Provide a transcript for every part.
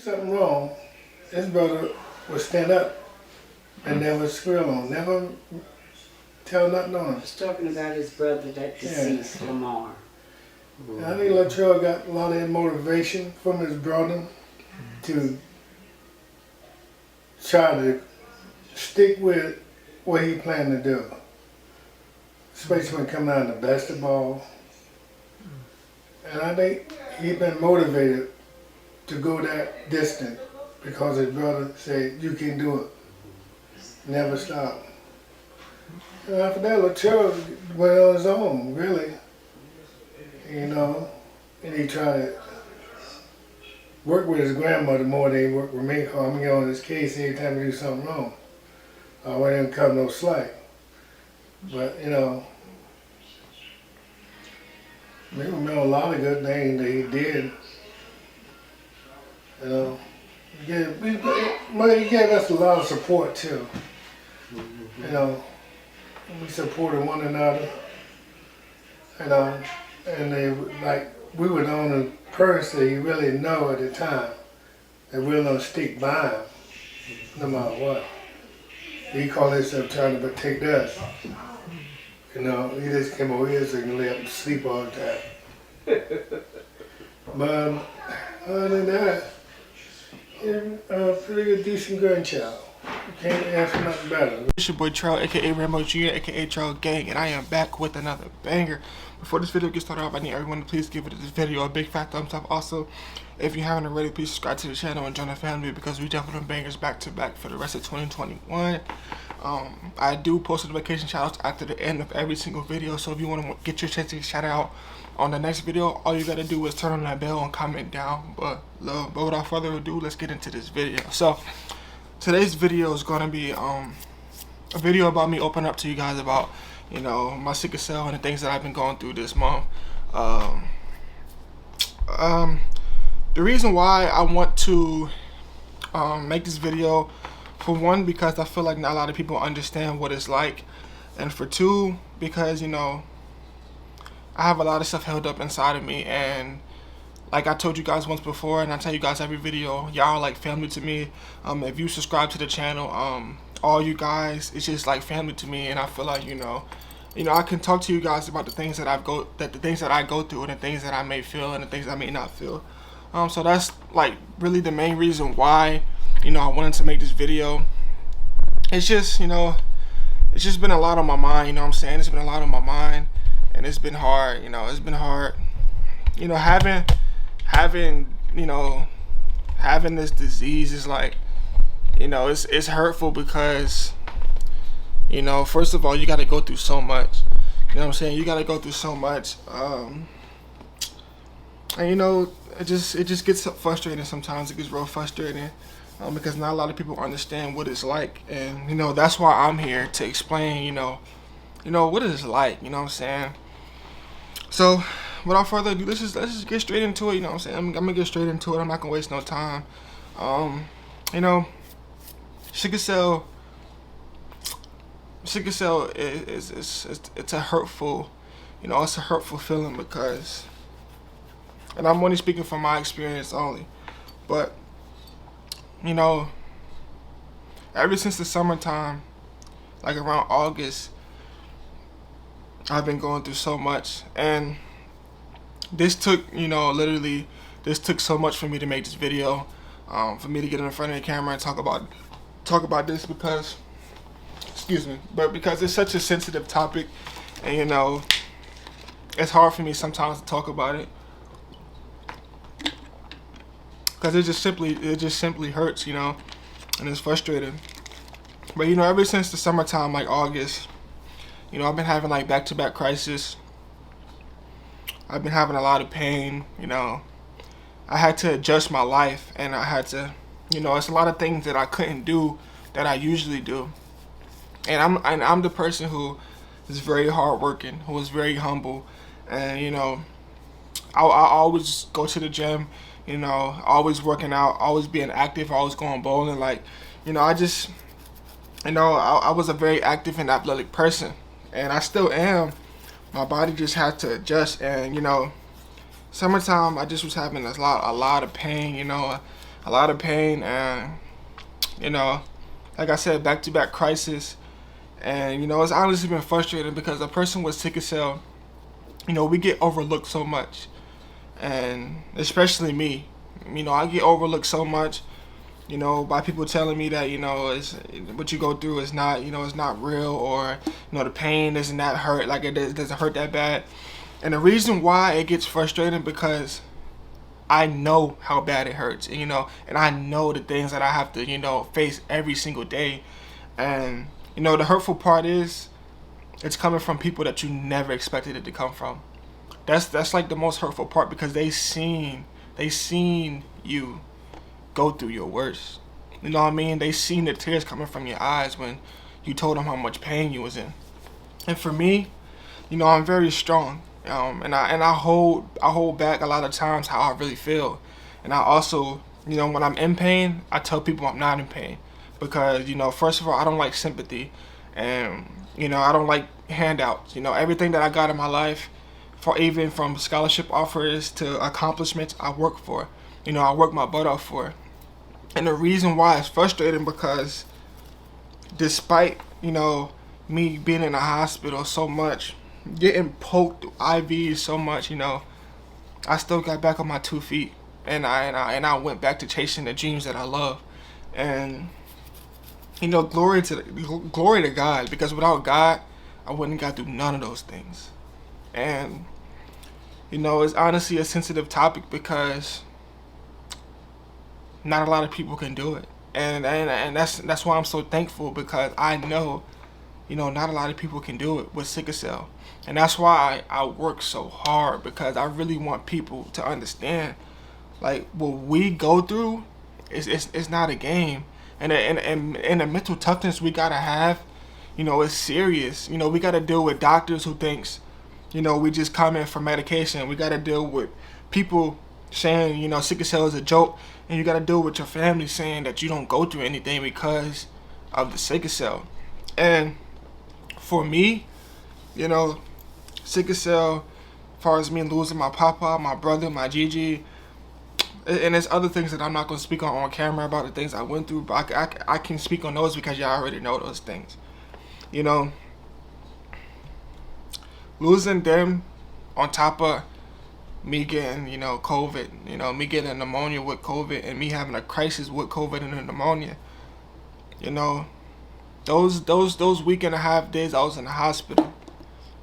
something wrong, his brother would stand up and never squeal on, never tell nothing on him. He's talking about his brother that deceased, Lamar. And I think Latrell got a lot of motivation from his brother to try to stick with what he planned to do. Especially when coming out in the basketball. And I think he's been motivated to go that distance because his brother said, you can do it. Never stop. And after that, Latrell went on his own, really. You know, and he tried to work with his grandmother more than he worked with me. I'm get on his case anytime he do something wrong. I wouldn't cut no slack. But, you know, we remember a lot of good things that he did. You know, he gave us a lot of support too. You know, we supported one another. You know, and they we were the only person he really know at the time that we were gonna stick by him, no matter what. He called himself trying to protect us. You know, he just came over here so he can lay up and sleep all the time. But other than that, he's a pretty good, decent grandchild. You can't ask for nothing better. It's your boy Trail, aka Rambo Jr., aka Trail Gang, and I am back with another banger. Before this video gets started off, I need everyone to please give this video a big fat thumbs up. Also, if you haven't already, please subscribe to the channel and join the family because we definitely doing bangers back to back for the rest of 2021. I do post notification shoutouts after the end of every single video, so if you want to get your chance to get shout out on the next video, all you gotta do is turn on that bell and comment down below. But without further ado, let's get into this video. So today's video is gonna be a video about me opening up to you guys about, you know, my sickle cell and the things that I've been going through this month. The reason why I want to make this video, for one, because I feel like not a lot of people understand what it's like, and for two, because, you know, I have a lot of stuff held up inside of me, and like I told you guys once before, and I tell you guys every video, y'all are like family to me. If you subscribe to the channel, all you guys, it's just like family to me, and I feel like, you know, I can talk to you guys about the things that the things that I go through, and the things that I may feel, and the things I may not feel. So that's like really the main reason why, you know, I wanted to make this video. It's just, you know, it's just been a lot on my mind. You know what I'm saying? It's been a lot on my mind, and it's been hard. You know, it's been hard. You know, having this disease is like, you know, it's hurtful because, you know, first of all, you got to go through so much. You know what I'm saying? You got to go through so much. And you know, it just gets frustrating sometimes. It gets real frustrating because not a lot of people understand what it's like, and you know, that's why I'm here to explain. You know what it's like. You know what I'm saying? So, without further ado, let's just get straight into it. You know what I'm saying? I'm gonna get straight into it. I'm not gonna waste no time. You know, sickle cell is it's a hurtful, you know, it's a hurtful feeling because, and I'm only speaking from my experience only, but you know, ever since the summertime, like around August, I've been going through so much, and this took, you know, literally, this took so much for me to make this video, for me to get in front of the camera and talk about this because, excuse me, but because it's such a sensitive topic, and you know, it's hard for me sometimes to talk about it because it just simply hurts, you know, and it's frustrating. But you know, ever since the summertime, like August, you know, I've been having like back-to-back crises. I've been having a lot of pain, you know. I had to adjust my life, and I had to, you know, it's a lot of things that I couldn't do that I usually do. And I'm the person who is very hardworking, who is very humble, and you know, I always go to the gym, you know, always working out, always being active, always going bowling. Like, you know, I just, you know, I was a very active and athletic person, and I still am. My body just had to adjust, and you know, summertime I just was having a lot of pain. You know, a lot of pain, and you know, like I said, back-to-back crisis. And you know, it's honestly been frustrating because a person with sickle cell, you know, we get overlooked so much, and especially me. You know, I get overlooked so much, you know, by people telling me that, you know, it's what you go through is not, you know, it's not real, or you know, the pain isn't that hurt, like it doesn't hurt that bad. And the reason why it gets frustrating because I know how bad it hurts, and you know, and I know the things that I have to, you know, face every single day. And you know, the hurtful part is it's coming from people that you never expected it to come from. That's like the most hurtful part, because they seen you go through your worst. You know what I mean? They seen the tears coming from your eyes when you told them how much pain you was in. And for me, you know, I'm very strong, and I hold back a lot of times how I really feel. And I also, you know, when I'm in pain, I tell people I'm not in pain, because you know, first of all, I don't like sympathy, and you know, I don't like handouts. You know, everything that I got in my life, for even from scholarship offers to accomplishments, I work for. You know, I work my butt off for. And the reason why it's frustrating because despite, you know, me being in the hospital so much, getting poked through IVs so much, you know, I still got back on my 2 feet, and I went back to chasing the dreams that I love. And you know, glory to God, because without God, I wouldn't got through none of those things. And you know, it's honestly a sensitive topic because not a lot of people can do it, and that's why I'm so thankful, because I know, you know, not a lot of people can do it with sickle cell. And that's why I work so hard, because I really want people to understand, like, what we go through it's not a game. And the mental toughness we gotta have, you know, it's serious. You know, we gotta deal with doctors who thinks, you know, we just come in for medication. We gotta deal with people saying, you know, sickle cell is a joke, and you gotta deal with your family saying that you don't go through anything because of the sickle cell. And for me, you know, sickle cell, as far as me losing my papa, my brother, my Gigi, and there's other things that I'm not going to speak on camera about the things I went through, but I can speak on those because y'all already know those things. You know, losing them on top of me getting, you know, COVID, you know, me getting pneumonia with COVID, and me having a crisis with COVID and a pneumonia, you know, those week and a half days I was in the hospital,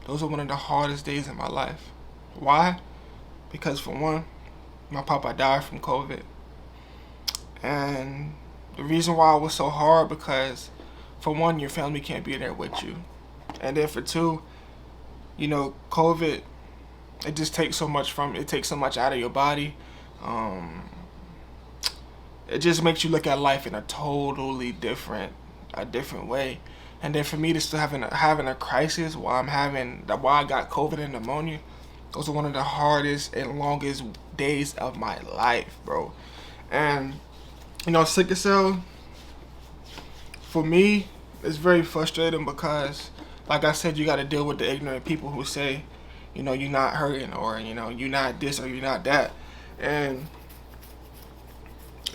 those are one of the hardest days in my life. Why? Because for one, my papa died from COVID. And the reason why it was so hard, because for one, your family can't be there with you. And then for two, you know, COVID, it just takes so much out of your body. It just makes you look at life in a totally different way. And then for me to still having a crisis while I got COVID and pneumonia, those are one of the hardest and longest days of my life, bro. And you know, sickle cell, for me, it's very frustrating because, like I said, you got to deal with the ignorant people who say, you know, you're not hurting, or you know, you're not this or you're not that, and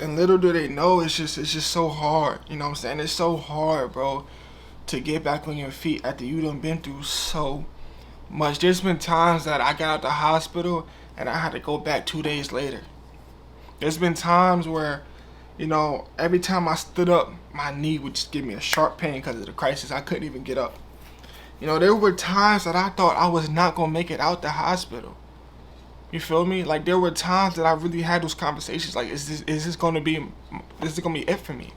little do they know, it's just so hard. You know what I'm saying? It's so hard, bro, to get back on your feet after you done been through so much. There's been times that I got out the hospital and I had to go back 2 days later. There's been times where, you know, every time I stood up, my knee would just give me a sharp pain because of the crisis. I couldn't even get up. You know, there were times that I thought I was not going to make it out the hospital. You feel me? Like, there were times that I really had those conversations, like, is this going to be it for me?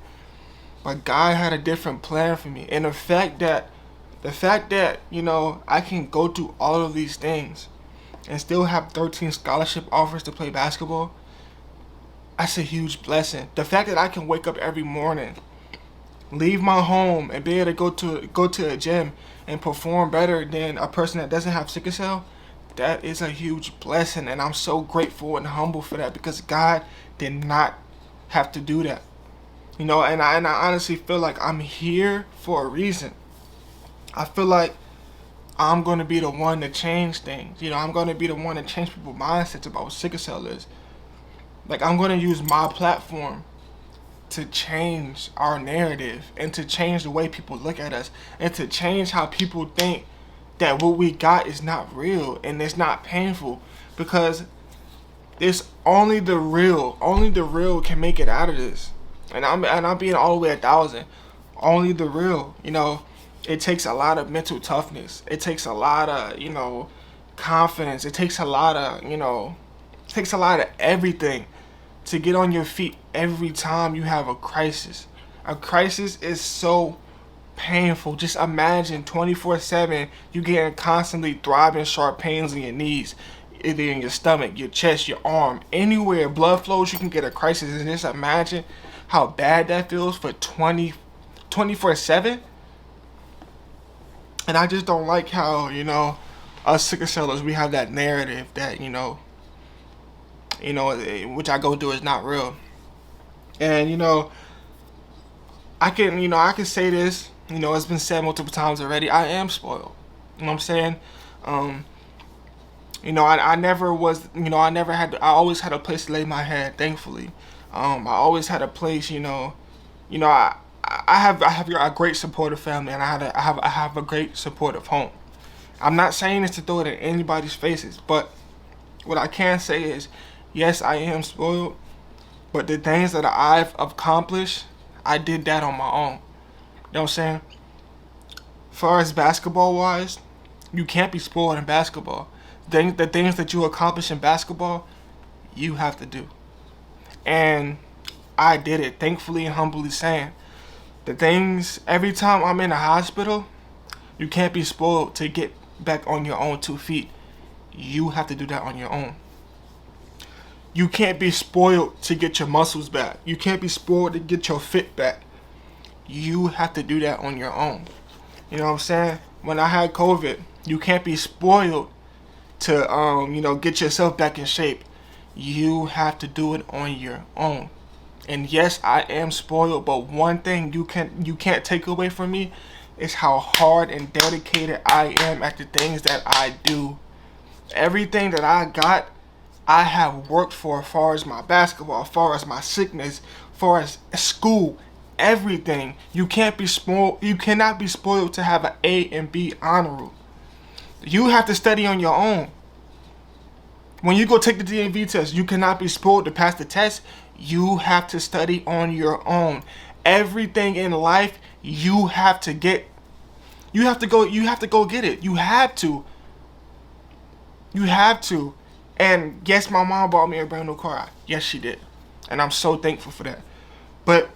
But God had a different plan for me. And the fact that, you know, I can go through all of these things and still have 13 scholarship offers to play basketball, that's a huge blessing. The fact that I can wake up every morning, leave my home, and be able to go to a gym and perform better than a person that doesn't have sickle cell, that is a huge blessing. And I'm so grateful and humble for that, because God did not have to do that. You know, and I honestly feel like I'm here for a reason. I feel like I'm going to be the one to change things. You know, I'm going to be the one to change people's mindsets about what sickle cell is. Like, I'm going to use my platform to change our narrative and to change the way people look at us and to change how people think that what we got is not real and it's not painful, because it's only the real can make it out of this. And I'm being all the way 1,000. Only the real, it takes a lot of mental toughness. It takes a lot of, confidence. It takes a lot of, everything to get on your feet every time you have a crisis. A crisis is so painful. Just imagine 24/7 you getting constantly throbbing sharp pains in your knees, either in your stomach, your chest, your arm, anywhere blood flows, you can get a crisis. And just imagine how bad that feels for 24/7. And I just don't like how, us sickle sellers, we have that narrative that, which I go through is not real. And, I can say this, it's been said multiple times already. I am spoiled. You know what I'm saying? I never was, I always had a place to lay my head, thankfully. I always had a place, I have a great supportive family, and I have a great supportive home. I'm not saying this to throw it in anybody's faces, but what I can say is, yes, I am spoiled, but the things that I've accomplished, I did that on my own. You know what I'm saying? As far as basketball wise, you can't be spoiled in basketball. The things that you accomplish in basketball, you have to do. And I did it, thankfully and humbly saying. The things, every time I'm in a hospital, you can't be spoiled to get back on your own 2 feet. You have to do that on your own. You can't be spoiled to get your muscles back. You can't be spoiled to get your fit back. You have to do that on your own. You know what I'm saying? When I had COVID, you can't be spoiled to get yourself back in shape. You have to do it on your own. And yes, I am spoiled, but one thing you can't take away from me is how hard and dedicated I am at the things that I do. Everything that I got, I have worked for, as far as my basketball, as far as my sickness, as far as school, everything. You can't be spoiled. You cannot be spoiled to have an A and B honor roll. You have to study on your own. When you go take the DMV test, you cannot be spoiled to pass the test. You have to study on your own. Everything in life, you have to get. You have to go get it. You have to. You have to. And yes, my mom bought me a brand new car. Yes, she did. And I'm so thankful for that. But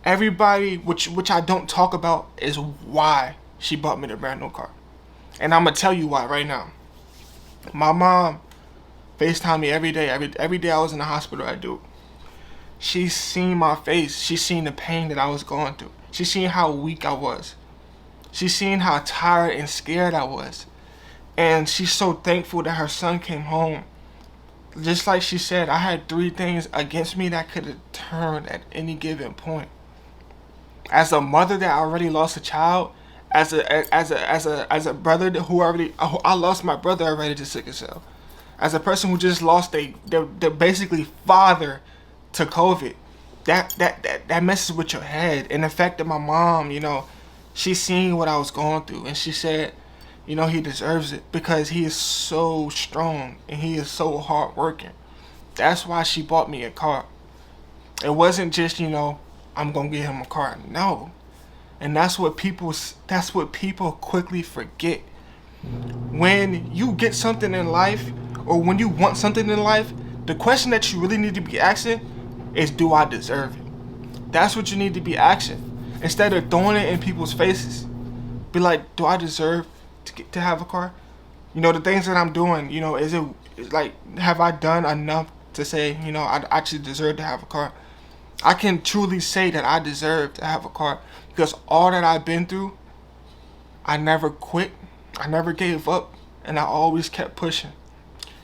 everybody, which I don't talk about, is why she bought me the brand new car. And I'm going to tell you why right now. My mom FaceTime me every day. Every day I was in the hospital, I do. She's seen my face. She's seen the pain that I was going through. She's seen how weak I was. She's seen how tired and scared I was. And she's so thankful that her son came home. Just like she said, I had 3 things against me that could have turned at any given point. As a mother that already lost a child, as a brother I lost my brother already to sickle cell. As a person who just lost their basically father to COVID, that messes with your head. And the fact that my mom, she seen what I was going through, and she said, he deserves it because he is so strong and he is so hardworking. That's why she bought me a car. It wasn't just, I'm gonna get him a car. No. And that's what people quickly forget. When you get something in life, or when you want something in life, the question that you really need to be asking is, do I deserve it? That's what you need to be asking. Instead of throwing it in people's faces. Be like, do I deserve to have a car? The things that I'm doing, is have I done enough to say, I actually deserve to have a car? I can truly say that I deserve to have a car because all that I've been through, I never quit, I never gave up, and I always kept pushing.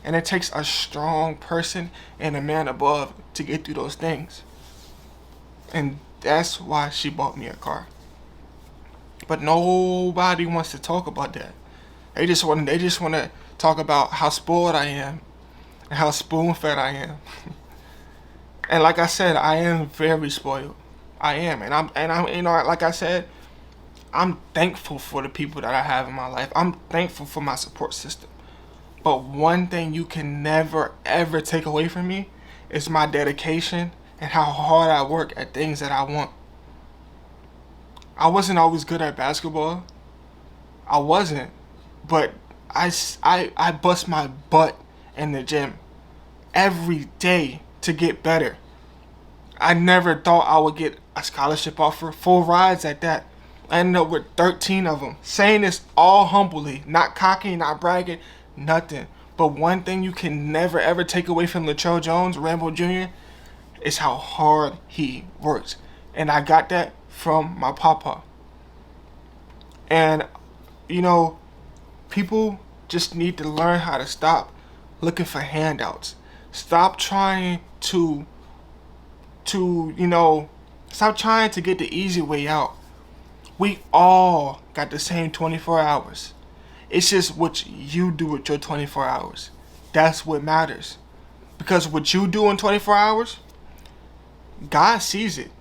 And it takes a strong person and a man above to get through those things. And that's why she bought me a car. But nobody wants to talk about that. They just want to talk about how spoiled I am and how spoon-fed I am. And like I said, I am very spoiled. I am, and I'm, you know, like I said, I'm thankful for the people that I have in my life. I'm thankful for my support system. But one thing you can never ever take away from me is my dedication and how hard I work at things that I want. I wasn't always good at basketball. I wasn't, but I bust my butt in the gym every day to get better. I never thought I would get a scholarship offer, full rides at that. I ended up with 13 of them. Saying this all humbly, not cocky, not bragging, nothing. But one thing you can never ever take away from Latrell Jones, Rambo Jr., is how hard he works. And I got that from my papa. And, you know, people just need to learn how to stop looking for handouts. Stop trying to stop trying to get the easy way out. We all got the same 24 hours. It's just what you do with your 24 hours. That's what matters. Because what you do in 24 hours, God sees it.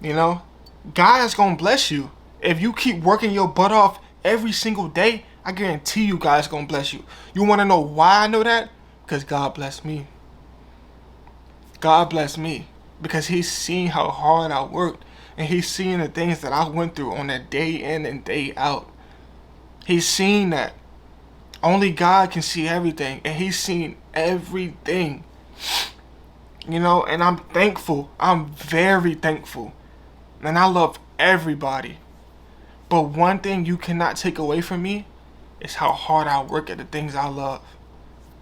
You know, God is going to bless you. If you keep working your butt off every single day, I guarantee you God is going to bless you. You want to know why I know that? Because God blessed me. God blessed me. Because He's seen how hard I worked. And He's seen the things that I went through on that day in and day out. He's seen that. Only God can see everything. And He's seen everything. You know, and I'm thankful. I'm very thankful. And I love everybody. But one thing you cannot take away from me is how hard I work at the things I love.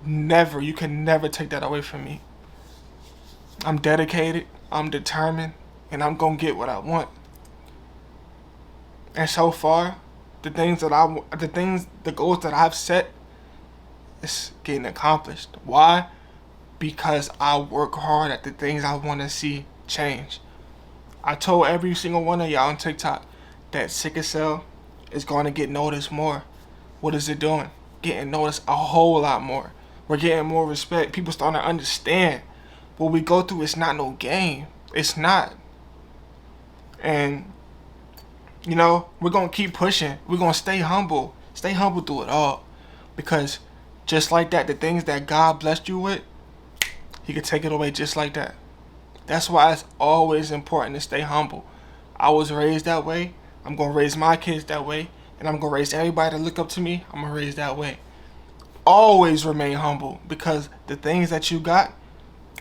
Never. You can never take that away from me. I'm dedicated. I'm determined. And I'm going to get what I want. And so far, the goals that I've set is getting accomplished. Why? Because I work hard at the things I want to see change. I told every single one of y'all on TikTok that sickle cell is going to get noticed more. What is it doing? Getting noticed a whole lot more. We're getting more respect. People starting to understand what we go through is not no game. It's not. And, you know, we're going to keep pushing. We're going to stay humble. Stay humble through it all. Because just like that, the things that God blessed you with, He could take it away just like that. That's why it's always important to stay humble. I was raised that way. I'm going to raise my kids that way. And I'm going to raise everybody that look up to me. I'm going to raise that way. Always remain humble. Because the things that you got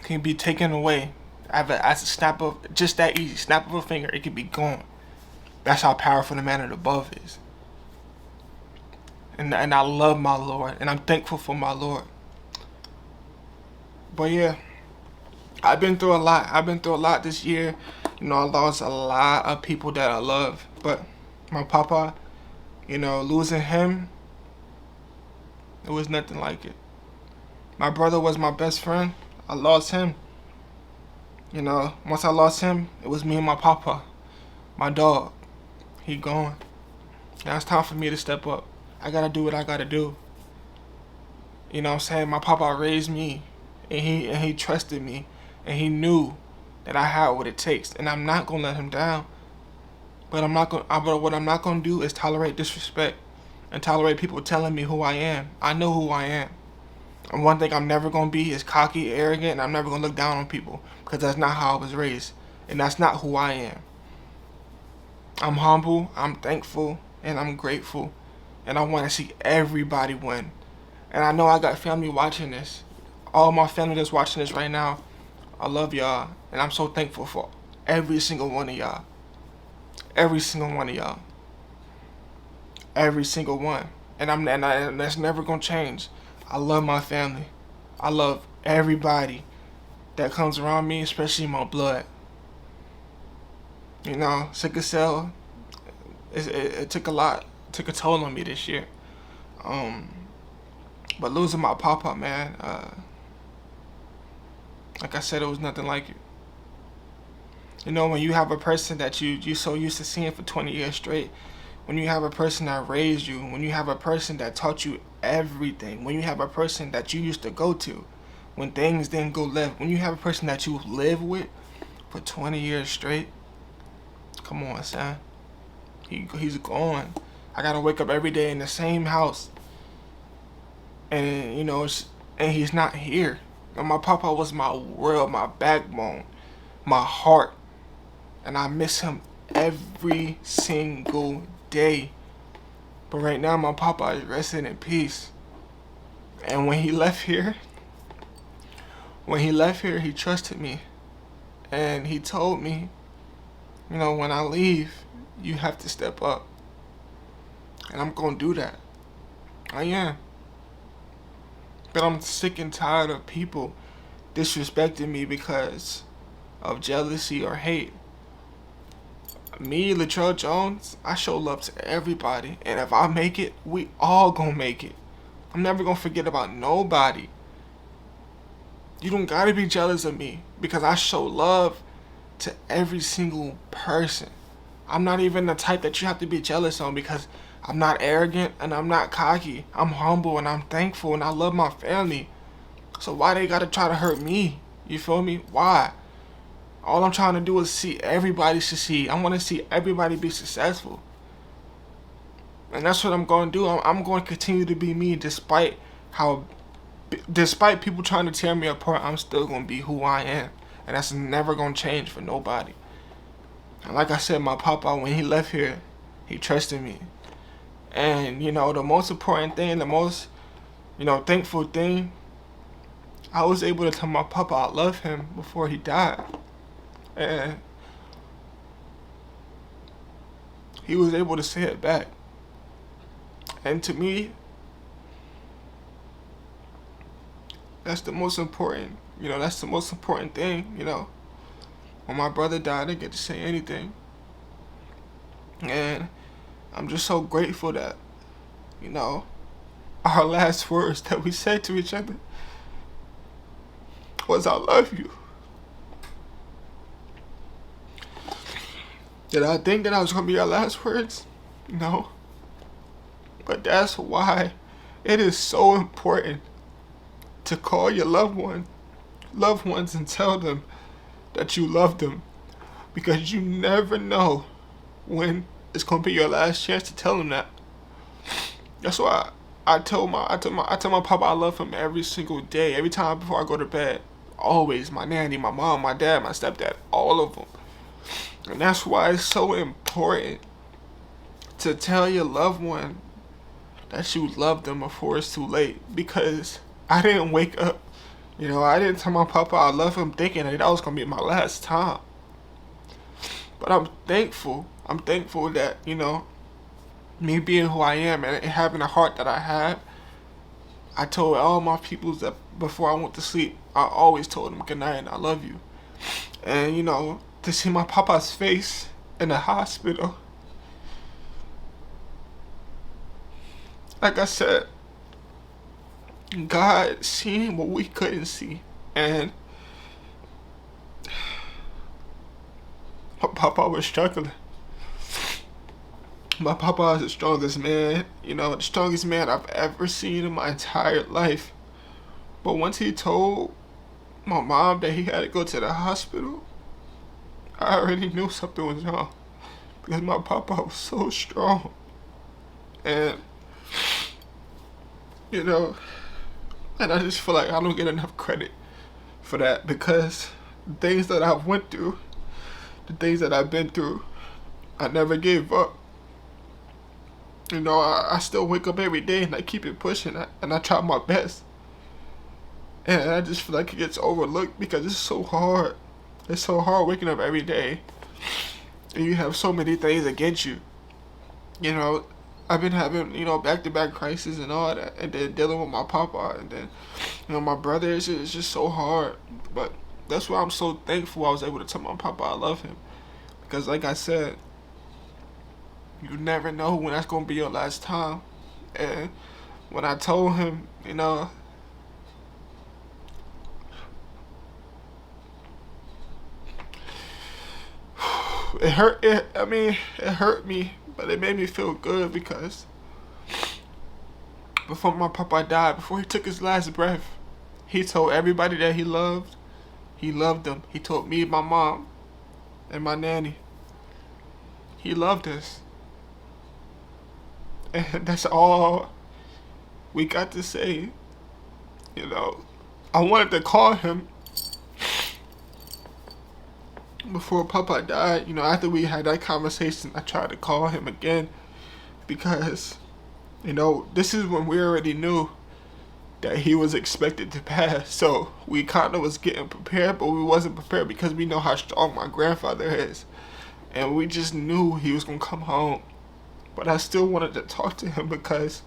can be taken away. As a snap of, just that easy, snap of a finger, it could be gone. That's how powerful the man above is. And I love my Lord, and I'm thankful for my Lord. But yeah, I've been through a lot. I've been through a lot this year. You know, I lost a lot of people that I love. But my papa, you know, losing him, it was nothing like it. My brother was my best friend. I lost him. You know, once I lost him, it was me and my papa, my dog. He gone. Now it's time for me to step up. I gotta do what I gotta do. You know what I'm saying? My papa raised me, and he trusted me, and he knew that I had what it takes, and I'm not gonna let him down. But what I'm not gonna do is tolerate disrespect and tolerate people telling me who I am. I know who I am. And one thing I'm never going to be is cocky, arrogant, and I'm never going to look down on people because that's not how I was raised. And that's not who I am. I'm humble, I'm thankful, and I'm grateful. And I want to see everybody win. And I know I got family watching this. All my family that's watching this right now, I love y'all. And I'm so thankful for every single one of y'all. Every single one of y'all. Every single one. And that's never going to change. I love my family. I love everybody that comes around me, especially my blood. You know, sickle cell, it took a lot, took a toll on me this year. But losing my papa, man, like I said, it was nothing like it. You know, when you have a person that you so used to seeing for 20 years straight, when you have a person that raised you, when you have a person that taught you everything, when you have a person that you used to go to, when things didn't go left. When you have a person that you live with for 20 years straight, come on, son. He's gone. I gotta wake up every day in the same house, and and he's not here. And my papa was my world, my backbone, my heart, and I miss him every single day. But right now, my papa is resting in peace. And when he left here, he trusted me, and he told me, when I leave, you have to step up. And I'm gonna do that. I am. But I'm sick and tired of people disrespecting me because of jealousy or hate. Me, Latrell Jones, I show love to everybody. And if I make it, we all gonna make it. I'm never gonna forget about nobody. You don't gotta be jealous of me because I show love to every single person. I'm not even the type that you have to be jealous on because I'm not arrogant and I'm not cocky. I'm humble and I'm thankful and I love my family. So why they gotta try to hurt me? You feel me? Why? All I'm trying to do is see everybody succeed. I want to see everybody be successful. And that's what I'm going to do. I'm going to continue to be me despite people trying to tear me apart. I'm still going to be who I am. And that's never going to change for nobody. And like I said, my papa, when he left here, he trusted me. And, the most important thing, the most, thankful thing, I was able to tell my papa I love him before he died. And he was able to say it back. And to me, that's the most important, that's the most important thing, When my brother died, I didn't get to say anything. And I'm just so grateful that, our last words that we said to each other was, I love you. Did I think that was going to be our last words? No. But that's why it is so important to call your loved ones and tell them that you love them. Because you never know when it's going to be your last chance to tell them that. That's why I tell my papa I love him every single day, every time before I go to bed. Always. My nanny, my mom, my dad, my stepdad, all of them. And that's why it's so important to tell your loved one that you love them before it's too late. Because I didn't wake up, I didn't tell my papa I love him thinking that was going to be my last time. But I'm thankful. I'm thankful that, me being who I am and having the heart that I have, I told all my peoples that before I went to sleep, I always told them good night and I love you. And, to see my papa's face in the hospital, like I said, God seen what we couldn't see. And my papa was struggling. My papa is the strongest man, the strongest man I've ever seen in my entire life. But once he told my mom that he had to go to the hospital, I already knew something was wrong. Because my papa was so strong. And, and I just feel like I don't get enough credit for that. Because the things that I've went through, the things that I've been through, I never gave up. I still wake up every day and I keep it pushing and I try my best. And I just feel like it gets overlooked because it's so hard. It's so hard waking up every day. And you have so many things against you. I've been having, back-to-back crises and all that. And then dealing with my papa. And then, my brother. It's just so hard. But that's why I'm so thankful I was able to tell my papa I love him. Because like I said, you never know when that's going to be your last time. And when I told him, it hurt me, but it made me feel good because before my papa died, before he took his last breath, He told everybody that he loved them. He told me, my mom, and my nanny. He loved us. And that's all we got to say. You know, I wanted to call him before Papa died. You know, after we had that conversation, I tried to call him again because, you know, this is when we already knew that he was expected to pass. So we kind of was getting prepared, but we wasn't prepared because we know how strong my grandfather is. And we just knew he was going to come home. But I still wanted to talk to him because,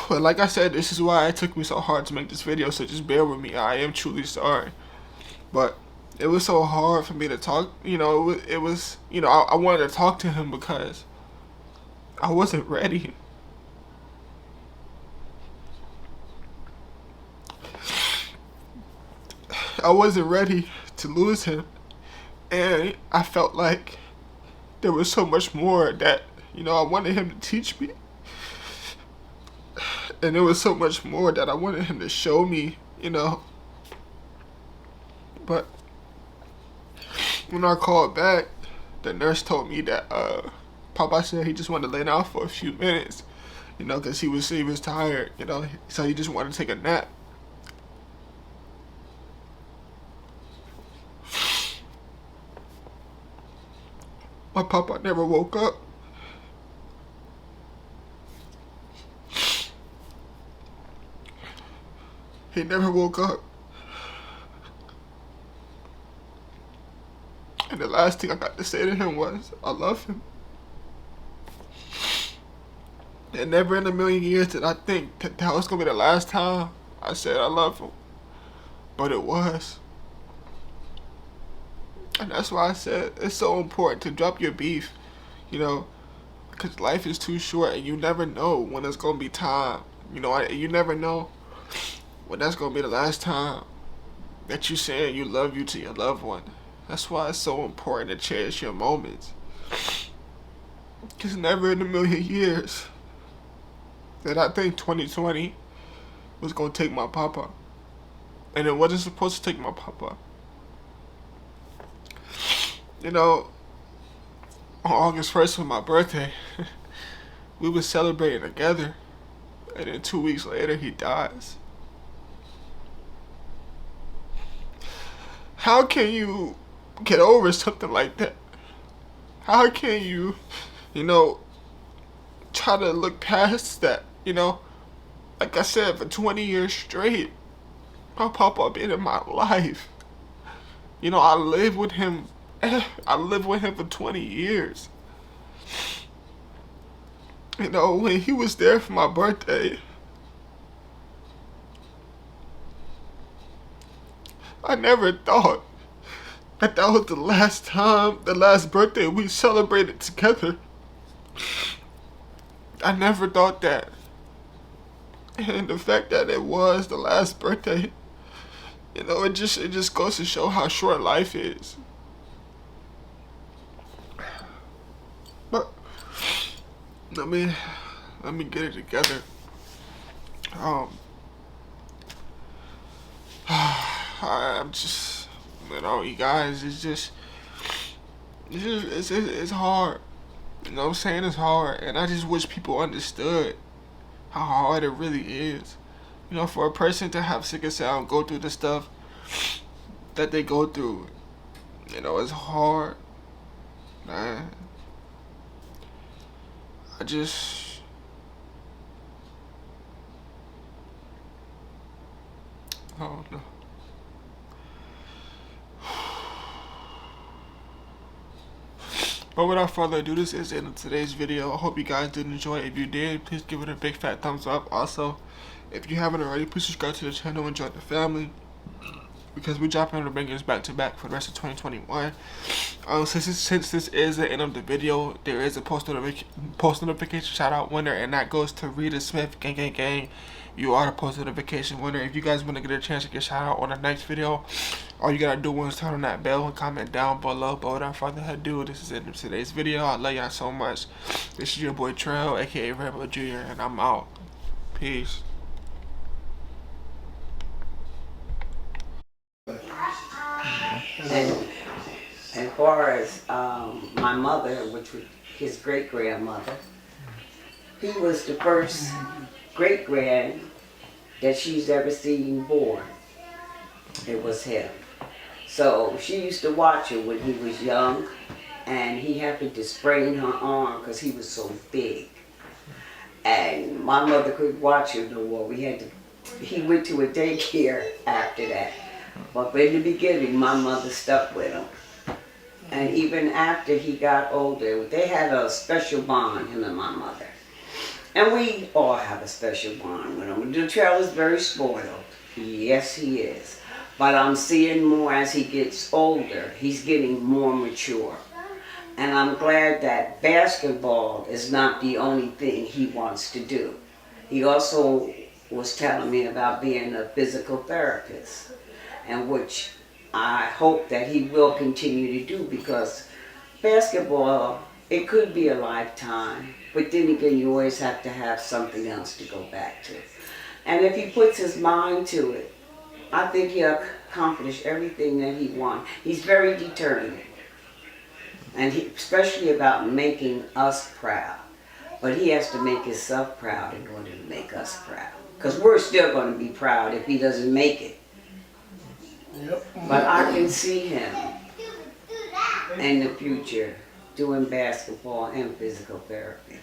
but like I said, this is why it took me so hard to make this video, so just bear with me. I am truly sorry. But it was so hard for me to talk, you know, it was you know, I wanted to talk to him because I wasn't ready. I wasn't ready to lose him. And I felt like there was so much more that, you know, I wanted him to teach me. And there was so much more that I wanted him to show me, you know. But when I called back, the nurse told me that Papa said he just wanted to lay down for a few minutes, you know, because he was tired, you know, so he just wanted to take a nap. My Papa never woke up. He never woke up. And the last thing I got to say to him was, I love him. And never in a million years did I think that was going to be the last time I said I love him. But it was. And that's why I said it's so important to drop your beef, you know, because life is too short and you never know when it's going to be time. You know, you never know when that's going to be the last time that you say you love you to your loved one. That's why it's so important to cherish your moments. Because never in a million years that I think 2020 was going to take my Papa. And it wasn't supposed to take my Papa. You know, on August 1st was my birthday. We were celebrating together. And then 2 weeks later, he dies. How can you get over something like that? How can you, you know, try to look past that, you know? Like I said, for 20 years straight, my Papa been in my life. You know, I lived with him for 20 years. You know, when he was there for my birthday, I never thought that was the last birthday we celebrated together. I never thought that. And the fact that it was the last birthday, you know, it just goes to show how short life is. But let me get it together. I'm just, you know, you guys, it's hard. You know what I'm saying? It's hard, and I just wish people understood how hard it really is. You know, for a person to have sickle cell and go through the stuff that they go through, you know, it's hard, man. I don't know. But without further ado, this is the end of today's video. I hope you guys did enjoy. If you did, please give it a big fat thumbs up. Also, if you haven't already, please subscribe to the channel and join the family, because we're dropping the bangers back to back for the rest of 2021. Since this is the end of the video, there is a post notification shout out winner, and that goes to Rita Smith. Gang gang gang, you are the post notification winner. If you guys want to get a chance to get shout out on the next video, all you gotta do is turn on that bell and comment down below. But without further ado, this is it for today's video. I love y'all so much. This is your boy Trail, aka Rebel Jr., and I'm out. Peace. And as far as my mother, which was his great-grandmother, he was the first great-grand that she's ever seen born. It was him. So she used to watch him when he was young, and he happened to sprain her arm because he was so big. And my mother couldn't watch him no more. He went to a daycare after that. But in the beginning, my mother stuck with him. And even after he got older, they had a special bond, him and my mother. And we all have a special bond with him. Latrell is very spoiled. Yes, he is. But I'm seeing more as he gets older. He's getting more mature. And I'm glad that basketball is not the only thing he wants to do. He also was telling me about being a physical therapist, and which I hope that he will continue to do, because basketball, it could be a lifetime, but then again, you always have to have something else to go back to. And if he puts his mind to it, I think he'll accomplish everything that he wants. He's very determined. And especially about making us proud. But he has to make himself proud in order to make us proud. Because we're still going to be proud if he doesn't make it. Yep. But I can see him in the future doing basketball and physical therapy.